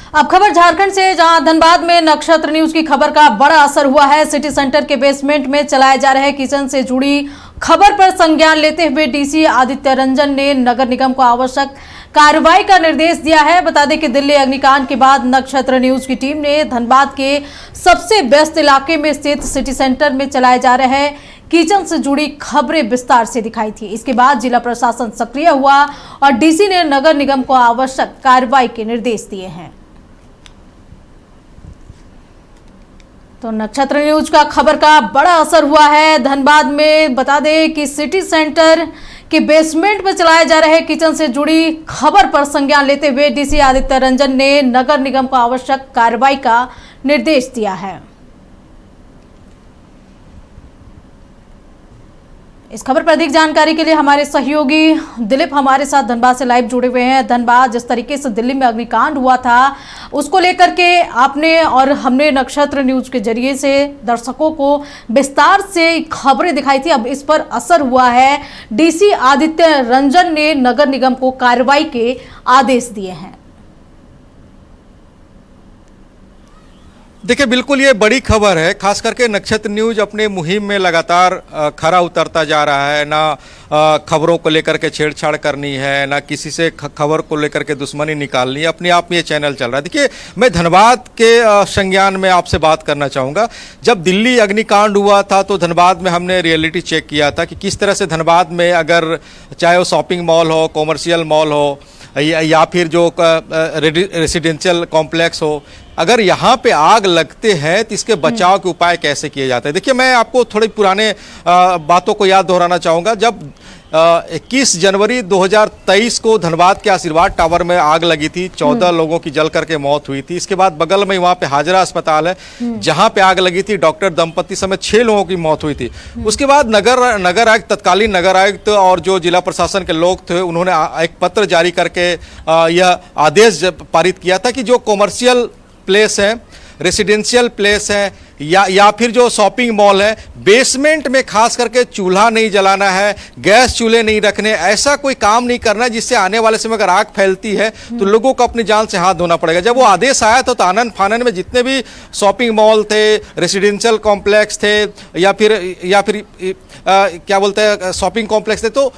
अब खबर झारखंड से, जहां धनबाद में नक्षत्र न्यूज की खबर का बड़ा असर हुआ है। सिटी सेंटर के बेसमेंट में चलाए जा रहे किचन से जुड़ी खबर पर संज्ञान लेते हुए डीसी आदित्य रंजन ने नगर निगम को आवश्यक कार्रवाई का निर्देश दिया है। बता दें कि दिल्ली अग्निकांड के बाद नक्षत्र न्यूज की टीम ने धनबाद के सबसे व्यस्त इलाके में स्थित सिटी सेंटर में चलाए जा रहे किचन से जुड़ी खबरें विस्तार से दिखाई थी। इसके बाद जिला प्रशासन सक्रिय हुआ और डीसी ने नगर निगम को आवश्यक कार्रवाई के निर्देश दिए हैं। तो नक्षत्र न्यूज का खबर का बड़ा असर हुआ है धनबाद में। बता दें कि सिटी सेंटर के बेसमेंट में चलाए जा रहे किचन से जुड़ी खबर पर संज्ञान लेते हुए डीसी आदित्य रंजन ने नगर निगम को आवश्यक कार्रवाई का निर्देश दिया है। इस खबर पर अधिक जानकारी के लिए हमारे सहयोगी दिलीप हमारे साथ धनबाद से लाइव जुड़े हुए हैं। धनबाद, जिस तरीके से दिल्ली में अग्निकांड हुआ था, उसको लेकर के आपने और हमने नक्षत्र न्यूज के जरिए से दर्शकों को विस्तार से खबरें दिखाई थी। अब इस पर असर हुआ है। डीसी आदित्य रंजन ने नगर निगम को कार्रवाई के आदेश दिए हैं। देखिए, बिल्कुल ये बड़ी खबर है। खास करके नक्षत्र न्यूज अपने मुहिम में लगातार खरा उतरता जा रहा है। ना खबरों को लेकर के छेड़छाड़ करनी है, ना किसी से खबर को लेकर के दुश्मनी निकालनी है। अपने आप में ये चैनल चल रहा है। देखिए, मैं धनबाद के संज्ञान में आपसे बात करना चाहूँगा। जब दिल्ली अग्निकांड हुआ था तो धनबाद में हमने रियलिटी चेक किया था कि किस तरह से धनबाद में, अगर चाहे वो शॉपिंग मॉल हो, कॉमर्शियल मॉल हो या फिर जो रेसिडेंशियल कॉम्प्लेक्स हो, अगर यहाँ पे आग लगते हैं तो इसके बचाव के उपाय कैसे किए जाते हैं। देखिए, मैं आपको थोड़ी पुराने बातों को याद दोहराना चाहूँगा। जब 21 जनवरी 2023 को धनबाद के आशीर्वाद टावर में आग लगी थी, 14 लोगों की जल करके मौत हुई थी। इसके बाद बगल में वहाँ पे हाजरा अस्पताल है, जहाँ पे आग लगी थी, डॉक्टर दंपति समेत 6 लोगों की मौत हुई थी। उसके बाद नगर आयुक्त, तत्कालीन नगर आयुक्त और जो जिला प्रशासन के लोग थे, उन्होंने एक पत्र जारी करके यह आदेश पारित किया था कि जो कॉमर्शियल प्लेस है, रेसिडेंशियल प्लेस है या फिर जो शॉपिंग मॉल है, बेसमेंट में खास करके चूल्हा नहीं जलाना है, गैस चूल्हे नहीं रखने, ऐसा कोई काम नहीं करना है जिससे आने वाले समय अगर आग फैलती है तो लोगों को अपनी जान से हाथ धोना पड़ेगा। जब वो आदेश आया था तो आनंद फानन में जितने भी शॉपिंग मॉल थे, रेसिडेंशियल कॉम्प्लेक्स थे या फिर क्या बोलते हैं शॉपिंग कॉम्प्लेक्स थे, तो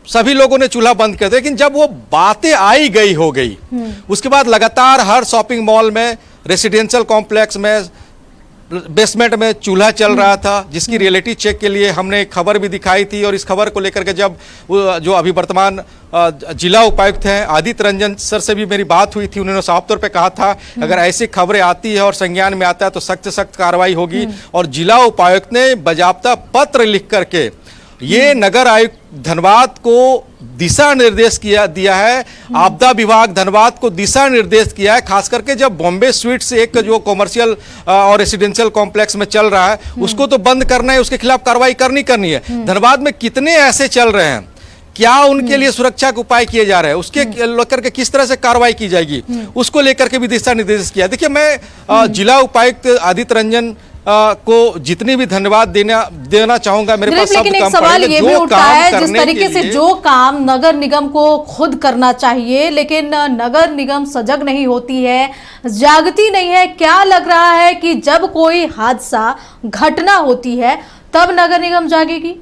सभी लोगों ने चूल्हा बंद कर दिया। लेकिन जब वो बातें आई गई हो गई, उसके बाद लगातार हर शॉपिंग मॉल में, रेसिडेंशियल कॉम्प्लेक्स में, बेसमेंट में चूल्हा चल रहा था, जिसकी रियलिटी चेक के लिए हमने खबर भी दिखाई थी। और इस खबर को लेकर के जब जो अभी वर्तमान जिला उपायुक्त हैं आदित्य रंजन सर से भी मेरी बात हुई थी, उन्होंने साफ तौर पे कहा था अगर ऐसी खबरें आती है और संज्ञान में आता है तो सख्त से सख्त कार्रवाई होगी। और जिला उपायुक्त ने बाकायदा पत्र लिख करके ये नगर आयुक्त धनबाद को दिशा निर्देश दिया है, आपदा विभाग धनबाद को दिशा निर्देश किया है। खास करके जब बॉम्बे स्वीट्स एक जो कॉमर्शियल और रेसिडेंशियल कॉम्प्लेक्स में चल रहा है, उसको तो बंद करना है, उसके खिलाफ कार्रवाई करनी है। धनबाद में कितने ऐसे चल रहे हैं, क्या उनके लिए सुरक्षा के उपाय किए जा रहे हैं, उसके लेकर के किस तरह से कार्रवाई की जाएगी, उसको लेकर के भी दिशा निर्देश किया। देखिए, मैं जिला उपायुक्त आदित्य रंजन को जितनी भी धन्यवाद देना चाहूंगा। मेरे पास लेकिन एक सवाल ये भी उठता है, जिस तरीके से जो काम नगर निगम को खुद करना चाहिए, लेकिन नगर निगम सजग नहीं होती है, जागती नहीं है। क्या लग रहा है कि जब कोई हादसा, घटना होती है तब नगर निगम जागेगी?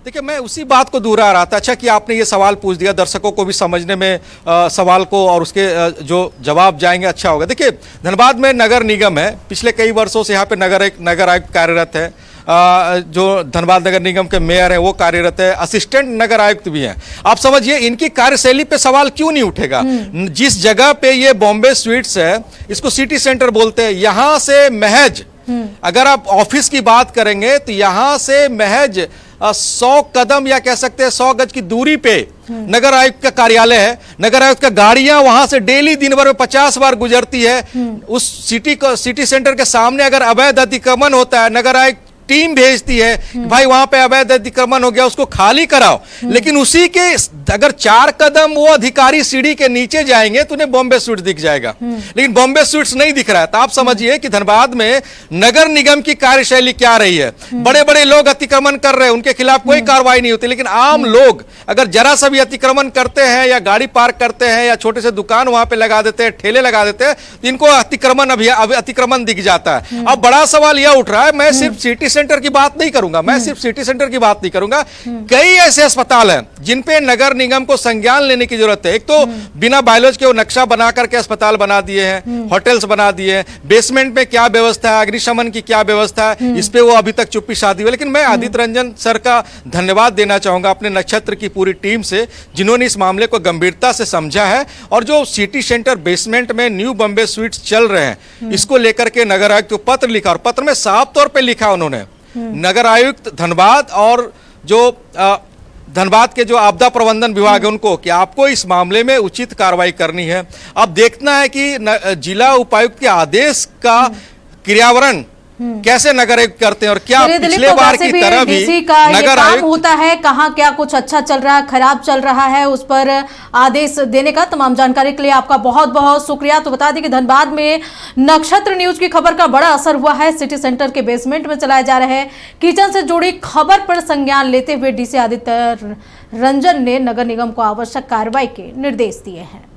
देखिए, मैं उसी बात को दोहरा रहा था। अच्छा कि आपने ये सवाल पूछ दिया, दर्शकों को भी समझने में सवाल को और उसके जो जवाब जाएंगे अच्छा होगा। देखिए, धनबाद में नगर निगम है, पिछले कई वर्षों से यहाँ पे नगर आयुक्त कार्यरत है, जो धनबाद नगर निगम के मेयर है वो कार्यरत है, असिस्टेंट नगर आयुक्त भी हैं। आप समझिए, इनकी कार्यशैली पे सवाल क्यों नहीं उठेगा। जिस जगह पे ये बॉम्बे स्वीट्स है, इसको सिटी सेंटर बोलते हैं, यहाँ से महज अगर आप ऑफिस की बात करेंगे तो यहाँ से महज 100 कदम या कह सकते हैं 100 गज की दूरी पे नगर आयुक्त का कार्यालय है। नगर आयुक्त का गाड़ियां वहां से डेली दिन भर में 50 बार गुजरती है। उस सिटी सेंटर के सामने अगर अवैध अतिक्रमण होता है, नगर आयुक्त टीम भेजती है कि भाई वहां पे अवैध अतिक्रमण हो गया, उसको खाली कराओ, लेकिन उसी के अगर 4 कदम वो अधिकारी सीढ़ी के नीचे जाएंगे तो उन्हें बॉम्बे स्वीट्स दिख जाएगा, लेकिन बॉम्बे स्वीट्स नहीं दिख रहा है। तो आप समझिए कि धनबाद में नगर निगम की कार्यशैली क्या रही है। बड़े बड़े लोग अतिक्रमण कर रहे हैं, उनके खिलाफ कोई कार्रवाई नहीं होती, लेकिन आम लोग अगर जरा सा भी अतिक्रमण करते हैं या गाड़ी पार्क करते हैं या छोटे से दुकान वहां पे लगा देते हैं, ठेले लगा देते हैं, तो इनको अतिक्रमण दिख जाता है। अब बड़ा सवाल यह उठ रहा है, मैं सिर्फ सिटी सेंटर की बात नहीं करूंगा, कई ऐसे अस्पताल हैं जिन पे नगर निगम को संज्ञान लेने की जरूरत है। एक तो बिना बायोलॉजी के वो नक्शा बना करके अस्पताल बना दिए हैं, होटल्स बना दिए हैं, बेसमेंट में क्या व्यवस्था है, अग्निशमन की क्या व्यवस्था है, इस पे वो अभी तक चुप्पी साधी हुई। लेकिन मैं आदित्य रंजन सर का धन्यवाद देना चाहूंगा अपने नक्षत्र की पूरी टीम से, जिन्होंने इस मामले को गंभीरता से समझा है और जो सिटी सेंटर बेसमेंट में न्यू बॉम्बे स्वीट्स चल रहे हैं, इसको लेकर के नगर आयुक्त को पत्र लिखा, और पत्र में साफ तौर पे लिखा उन्होंने, नगर आयुक्त धनबाद और जो धनबाद के जो आपदा प्रबंधन विभाग है उनको, कि आपको इस मामले में उचित कार्रवाई करनी है। अब देखना है कि जिला उपायुक्त के आदेश का क्रियान्वयन कैसे नगर आयुक्त करते हैं, और क्या पिछले बार की तरह भी नगर आयुक्त होता है, कहाँ क्या कुछ अच्छा चल रहा है, खराब चल रहा है, उस पर आदेश देने का। तमाम जानकारी के लिए आपका बहुत बहुत शुक्रिया। तो बता दें कि धनबाद में नक्षत्र न्यूज की खबर का बड़ा असर हुआ है। सिटी सेंटर के बेसमेंट में चलाए जा रहे किचन से जुड़ी खबर पर संज्ञान लेते हुए डीसी आदित्य रंजन ने नगर निगम को आवश्यक कार्रवाई के निर्देश दिए हैं।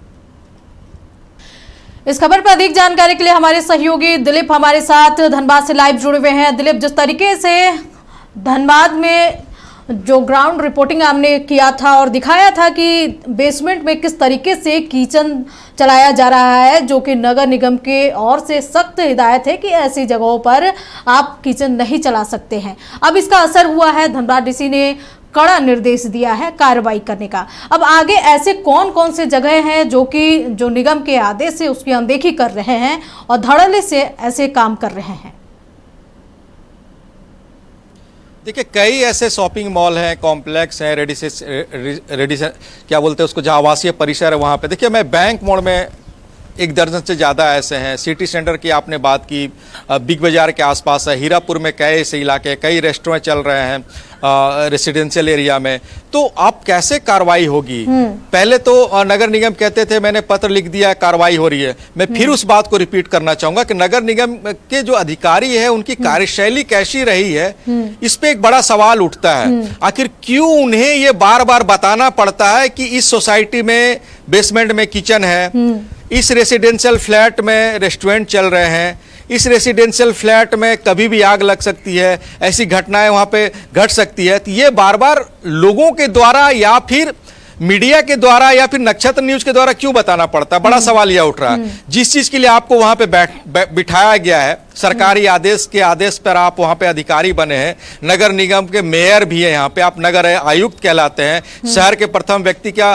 इस खबर पर अधिक जानकारी के लिए हमारे सहयोगी दिलीप हमारे साथ धनबाद से लाइव जुड़े हुए हैं। दिलीप, जिस तरीके से धनबाद में जो ग्राउंड रिपोर्टिंग आपने किया था और दिखाया था कि बेसमेंट में किस तरीके से किचन चलाया जा रहा है, जो कि नगर निगम के ओर से सख्त हिदायत है कि ऐसी जगहों पर आप किचन नहीं चला सकते हैं। अब इसका असर हुआ है, धनबाद डीसी ने कड़ा निर्देश दिया है कार्रवाई करने का। अब आगे ऐसे कौन कौन से जगह हैं जो निगम के आदेश से उसकी अनदेखी कर रहे हैं और धड़ल्ले से ऐसे काम कर रहे हैं? देखिए, कई ऐसे शॉपिंग मॉल हैं, कॉम्प्लेक्स हैं, क्या बोलते हैं उसको, जहाँ आवासीय परिसर है वहाँ पे। देखिए, मैं बैंक मोड़ में 1 दर्जन से ज़्यादा ऐसे हैं। सिटी सेंटर की आपने बात की, बिग बाजार के आसपास है, हीरापुर में कई ऐसे इलाके, कई रेस्टोरेंट चल रहे हैं रेसिडेंशियल एरिया में। तो आप कैसे कार्रवाई होगी? पहले तो नगर निगम कहते थे मैंने पत्र लिख दिया, कार्रवाई हो रही है। मैं फिर उस बात को रिपीट करना चाहूंगा कि नगर निगम के जो अधिकारी है उनकी कार्यशैली कैसी रही है, इस पे एक बड़ा सवाल उठता है। आखिर क्यों उन्हें ये बार बार बताना पड़ता है कि इस सोसाइटी में बेसमेंट में किचन है, इस रेसिडेंशियल फ्लैट में रेस्टोरेंट चल रहे हैं, इस रेसिडेंशियल फ्लैट में कभी भी आग लग सकती है, ऐसी घटनाएं वहां पे घट सकती है। तो ये बार बार लोगों के द्वारा या फिर मीडिया के द्वारा या फिर नक्षत्र न्यूज के द्वारा क्यों बताना पड़ता है? बड़ा सवाल यह उठ रहा है। जिस चीज के लिए आपको वहां पे बिठाया गया है, सरकारी आदेश के आदेश पर आप वहां पे अधिकारी बने हैं, नगर निगम के मेयर भी है, यहाँ पे आप नगर आयुक्त कहलाते हैं, शहर के प्रथम व्यक्ति का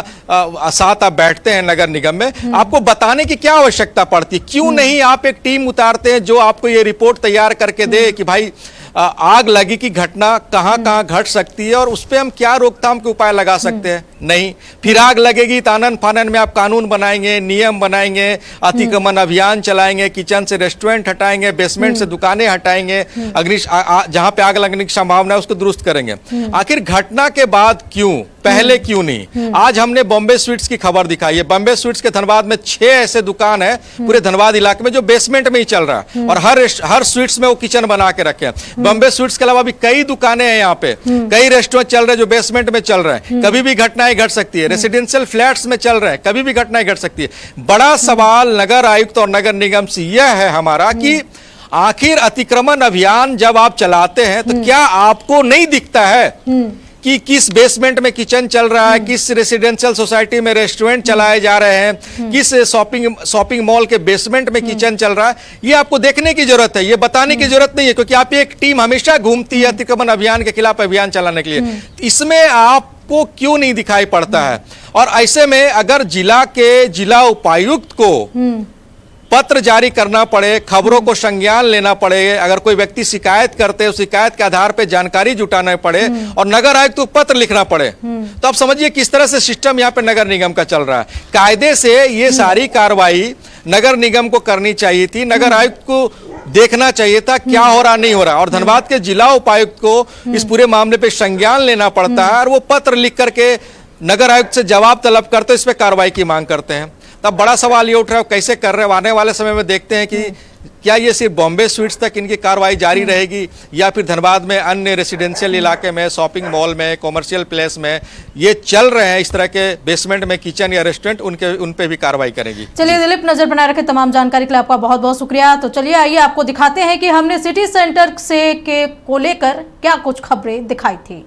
साथ आप बैठते हैं नगर निगम में, आपको बताने की क्या आवश्यकता पड़ती है? क्यों नहीं आप एक टीम उतारते हैं जो आपको ये रिपोर्ट तैयार करके दे कि भाई आग लगी की घटना कहां कहां घट सकती है और उस पर हम क्या रोकथाम के उपाय लगा सकते हैं? नहीं, फिर आग लगेगी तो आनन फानन में आप कानून बनाएंगे, नियम बनाएंगे, अतिक्रमण अभियान चलाएंगे, किचन से रेस्टोरेंट हटाएंगे, बेसमेंट से दुकानें हटाएंगे, जहां पे आग लगने की संभावना है उसको दुरुस्त करेंगे। आखिर घटना के बाद क्यों, पहले क्यों नहीं? आज हमने बॉम्बे स्वीट्स की खबर दिखाई है। बॉम्बे स्वीट्स के धनबाद में 6 ऐसे दुकान है पूरे धनबाद इलाके में जो बेसमेंट में ही चल रहा है और हर स्वीट्स में वो किचन बना के रखे हैं। बॉम्बे स्वीट्स के अलावा भी कई दुकानें हैं यहाँ पे, कई रेस्टोरेंट चल रहे हैं जो बेसमेंट में चल रहे हैं, कभी भी घटनाएं घट सकती है। रेसिडेंशियल फ्लैट्स में चल रहे हैं, कभी भी घटनाएं घट सकती है। बड़ा सवाल नगर आयुक्त और नगर निगम से यह है हमारा कि आखिर अतिक्रमण अभियान जब आप चलाते हैं तो क्या आपको नहीं दिखता है कि किस बेसमेंट में किचन चल रहा है, किस रेसिडेंशियल सोसाइटी में रेस्टोरेंट चलाए जा रहे हैं, किस शॉपिंग मॉल के बेसमेंट में किचन चल रहा है? ये आपको देखने की जरूरत है, ये बताने की जरूरत नहीं है, क्योंकि आप एक टीम हमेशा घूमती है अतिक्रमण अभियान के खिलाफ अभियान चलाने के लिए। इसमें आपको क्यों नहीं दिखाई पड़ता है? और ऐसे में अगर जिला उपायुक्त को पत्र जारी करना पड़े, खबरों को संज्ञान लेना पड़े, अगर कोई व्यक्ति शिकायत करते हैं, शिकायत के आधार पर जानकारी जुटाना पड़े और नगर आयुक्त को पत्र लिखना पड़े, तो आप समझिए किस तरह से सिस्टम यहाँ पे नगर निगम का चल रहा है। कायदे से ये सारी कार्रवाई नगर निगम को करनी चाहिए थी। नगर आयुक्त को देखना चाहिए था क्या हो रहा नहीं हो रहा, और धनबाद के जिला उपायुक्त को इस पूरे मामले पे संज्ञान लेना पड़ता है और वो पत्र लिख करके नगर आयुक्त से जवाब तलब करते, इस पे कार्रवाई की मांग करते हैं। तब बड़ा सवाल ये उठ रहा है कैसे कर रहे हैं। आने वाले समय में देखते हैं कि क्या ये सिर्फ बॉम्बे स्वीट्स तक इनकी कार्रवाई जारी रहेगी या फिर धनबाद में अन्य रेसिडेंशियल इलाके में, शॉपिंग मॉल में, कॉमर्शियल प्लेस में ये चल रहे हैं इस तरह के बेसमेंट में किचन या रेस्टोरेंट, उन पे भी कार्रवाई करेगी। चलिए दिलीप, नजर बनाए रखें। तमाम जानकारी के लिए आपका बहुत बहुत शुक्रिया। तो चलिए आइए आपको दिखाते हैं कि हमने सिटी सेंटर को लेकर क्या कुछ खबरें दिखाई थी।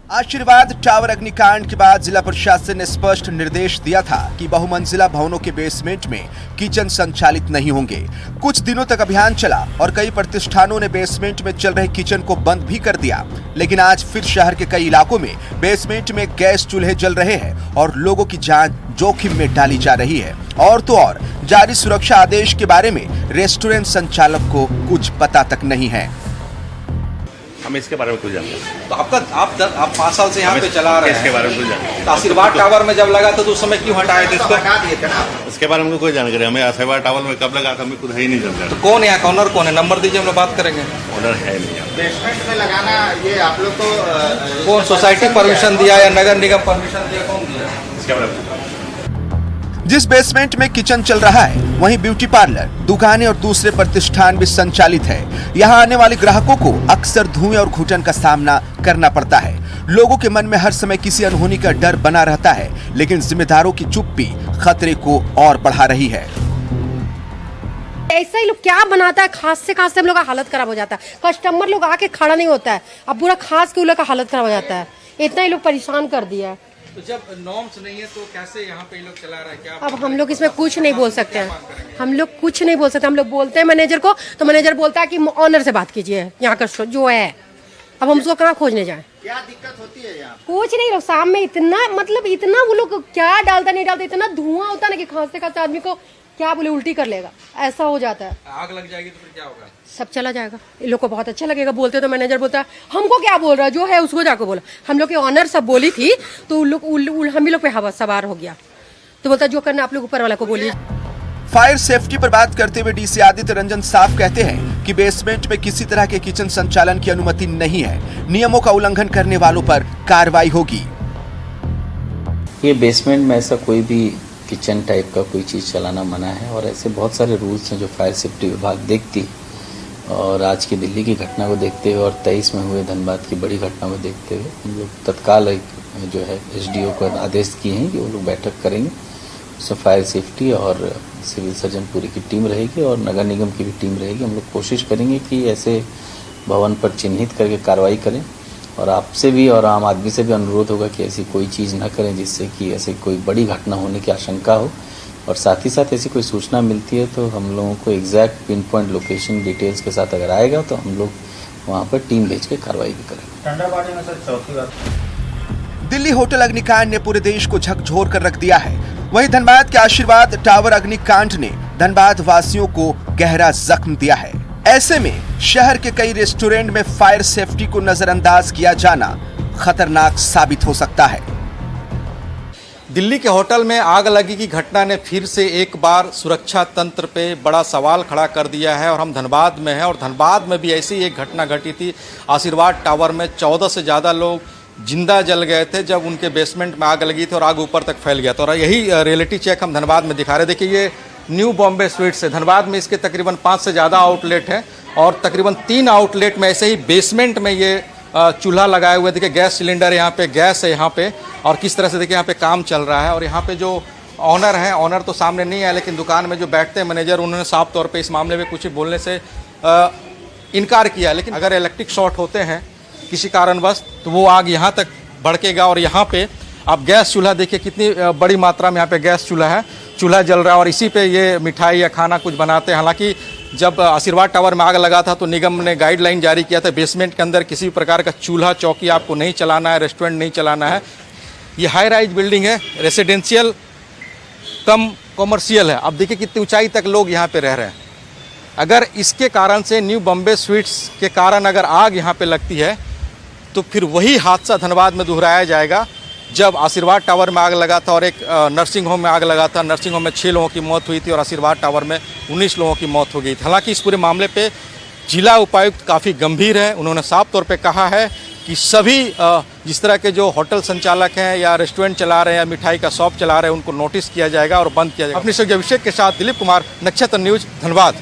आशीर्वाद टावर अग्निकांड के बाद जिला प्रशासन ने स्पष्ट निर्देश दिया था कि बहुमंजिला भवनों के बेसमेंट में किचन संचालित नहीं होंगे। कुछ दिनों तक अभियान चला और कई प्रतिष्ठानों ने बेसमेंट में चल रहे किचन को बंद भी कर दिया, लेकिन आज फिर शहर के कई इलाकों में बेसमेंट में गैस चूल्हे जल रहे हैं और लोगों की जान जोखिम में डाली जा रही है। और तो और जारी सुरक्षा आदेश के बारे में रेस्टोरेंट संचालक को कुछ पता तक नहीं है। हमें इसके बारे में कुछ जानते हैं। तो आप 5 साल से यहाँ पे चला रहे हैं, इसके बारे में कुछ जानते हैं। तो आशीर्वाद टावर में जब लगा तो उस समय क्यों हटाए थे इसको? इसके बारे में कोई जानकारी हमें आशीर्वाद टावर में कब लगा था हमें खुद है ही नहीं जानकारी। तो कौन है यहाँ का ऑनर, कौन है? नंबर दीजिए, हम लोग बात करेंगे। ऑनर है नहीं। बेसमेंट में लगाना ये आप लोग को कौन सोसाइटी परमिशन दिया या नगर निगम परमिशन दिया, कौन दिया? इसके बारे में जिस बेसमेंट में किचन चल रहा है वहीं ब्यूटी पार्लर, दुकानें और दूसरे प्रतिष्ठान भी संचालित है। यहां आने वाले ग्राहकों को अक्सर धुएं और घुटन का सामना करना पड़ता है। लोगों के मन में हर समय किसी अनहोनी का डर बना रहता है, लेकिन जिम्मेदारों की चुप्पी खतरे को और बढ़ा रही है। ऐसा ही लोग क्या बनाता है, खास से खास हम लोग का हालत खराब हो जाता है। कस्टमर लोग आके खड़ा नहीं होता है, अब पूरा खास के उन लोग का हालत खराब हो जाता है। इतना ही लोग परेशान कर दिया है। तो जब नॉर्म्स नहीं है तो कैसे यहाँ पे लोग चला रहा है? क्या अब हम लोग इसमें कुछ नहीं बोल सकते हैं, हम लोग कुछ नहीं बोल सकते। हम लोग बोलते हैं मैनेजर को, तो मैनेजर बोलता है कि ऑनर से बात कीजिए यहाँ का जो है। अब हम उसको कहाँ खोजने जाएं? क्या दिक्कत होती है यहाँ? कुछ नहीं, लोग शाम में इतना मतलब इतना वो लोग क्या डालता नहीं डालता, इतना धुआं होता ना कि खांसते खांसते आदमी को क्या बोले उल्टी कर लेगा, ऐसा हो जाता है। आग लग जाएगी तो फिर क्या होगा? सब चला जाएगा। इन लोग को बहुत अच्छा लगेगा बोलते, तो मैनेजर बोलता है हमको क्या बोल रहा है, जो है उसको जाकर बोला। हम लोग के ऑनर सब बोली थी तो उन लोग हम ही लोग पे हवा सवार हो गया, तो बोलता जो करना आप लोग ऊपर वाला को बोलिए। फायर सेफ्टी पर बात करते हुए डीसी आदित्य रंजन साफ कहते हैं कि बेसमेंट में किसी तरह के किचन संचालन की अनुमति नहीं है। नियमों का उल्लंघन करने वालों पर कार्रवाई होगी। ये बेसमेंट में ऐसा कोई भी किचन टाइप का कोई चीज़ चलाना मना है, और ऐसे बहुत सारे रूल्स हैं जो फायर सेफ्टी विभाग देखती है। और आज की दिल्ली की घटना को देखते हुए और 23 में हुए धनबाद की बड़ी घटना को देखते हुए हम लोग तत्काल एक जो है एसडीओ को आदेश किए हैं कि वो लोग बैठक करेंगे। उसमें फायर सेफ्टी और सिविल सर्जन पूरी की टीम रहेगी और नगर निगम की भी टीम रहेगी। हम लोग कोशिश करेंगे कि ऐसे भवन पर चिन्हित करके कार्रवाई करें, और आपसे भी और आम आदमी से भी अनुरोध होगा कि ऐसी कोई चीज़ न करें जिससे कि ऐसे कोई बड़ी घटना होने की आशंका हो। और साथ ही साथ ऐसी कोई सूचना मिलती है तो हम लोगों को exact pin point location details के साथ अगर आएगा तो हम लोग वहाँ पर टीम भेज के कार्रवाई भी करेंगे। दिल्ली होटल अग्निकांड ने पूरे देश को झकझोर कर रख दिया है। वहीं धनबाद के आशीर्वाद टावर अग्निकांड ने धनबाद वासियों को गहरा जख्म दिया है। ऐसे में शहर के कई रेस्टोरेंट में फायर सेफ्टी को नजरअंदाज किया जाना खतरनाक साबित हो सकता है। दिल्ली के होटल में आग लगी की घटना ने फिर से एक बार सुरक्षा तंत्र पे बड़ा सवाल खड़ा कर दिया है। और हम धनबाद में हैं और धनबाद में भी ऐसी एक घटना घटी थी। आशीर्वाद टावर में 14 से ज़्यादा लोग जिंदा जल गए थे जब उनके बेसमेंट में आग लगी थी और आग ऊपर तक फैल गया था। और यही रियलिटी चेक हम धनबाद में दिखा रहे। देखिए ये न्यू बॉम्बे स्वीट्स है धनबाद में, इसके तकरीबन 5 से ज़्यादा आउटलेट हैं और तकरीबन 3 आउटलेट में ऐसे ही बेसमेंट में ये चूल्हा लगाए हुए। देखिए गैस सिलेंडर यहाँ पे, गैस है यहाँ पे, और किस तरह से देखिए यहाँ पे काम चल रहा है। और यहाँ पे जो ऑनर हैं, ऑनर तो सामने नहीं है लेकिन दुकान में जो बैठते हैं मैनेजर, उन्होंने साफ तौर पे इस मामले में कुछ बोलने से इनकार किया। लेकिन अगर इलेक्ट्रिक शॉर्ट होते हैं किसी कारणवश तो वो आग यहाँ तक भड़केगा। और यहाँ पे आप गैस चूल्हा देखिए कितनी बड़ी मात्रा में यहाँ पे गैस चूल्हा है, चूल्हा जल रहा है और इसी पे ये मिठाई या खाना कुछ बनाते हैं। हालांकि जब आशीर्वाद टावर में आग लगा था तो निगम ने गाइडलाइन जारी किया था बेसमेंट के अंदर किसी भी प्रकार का चूल्हा चौकी आपको नहीं चलाना है, रेस्टोरेंट नहीं चलाना है। ये हाई राइज बिल्डिंग है, रेसिडेंशियल कम कॉमर्शियल है। अब देखिए कितनी ऊंचाई तक लोग यहाँ पे रह रहे हैं। अगर इसके कारण से न्यू बॉम्बे स्वीट्स के कारण अगर आग यहाँ पे लगती है तो फिर वही हादसा धनबाद में दोहराया जाएगा जब आशीर्वाद टावर में आग लगा था और एक नर्सिंग होम में आग लगा था। नर्सिंग होम में 6 लोगों की मौत हुई थी और आशीर्वाद टावर में 19 लोगों की मौत हो गई थी। हालांकि इस पूरे मामले पे जिला उपायुक्त काफ़ी गंभीर है। उन्होंने साफ तौर पे कहा है कि सभी जिस तरह के जो होटल संचालक हैं या रेस्टोरेंट चला रहे हैं या मिठाई का शॉप चला रहे हैं उनको नोटिस किया जाएगा और बंद किया जाएगा। अपने सहयोगी अभिषेक के साथ दिलीप कुमार, नक्षत्र न्यूज, धनबाद।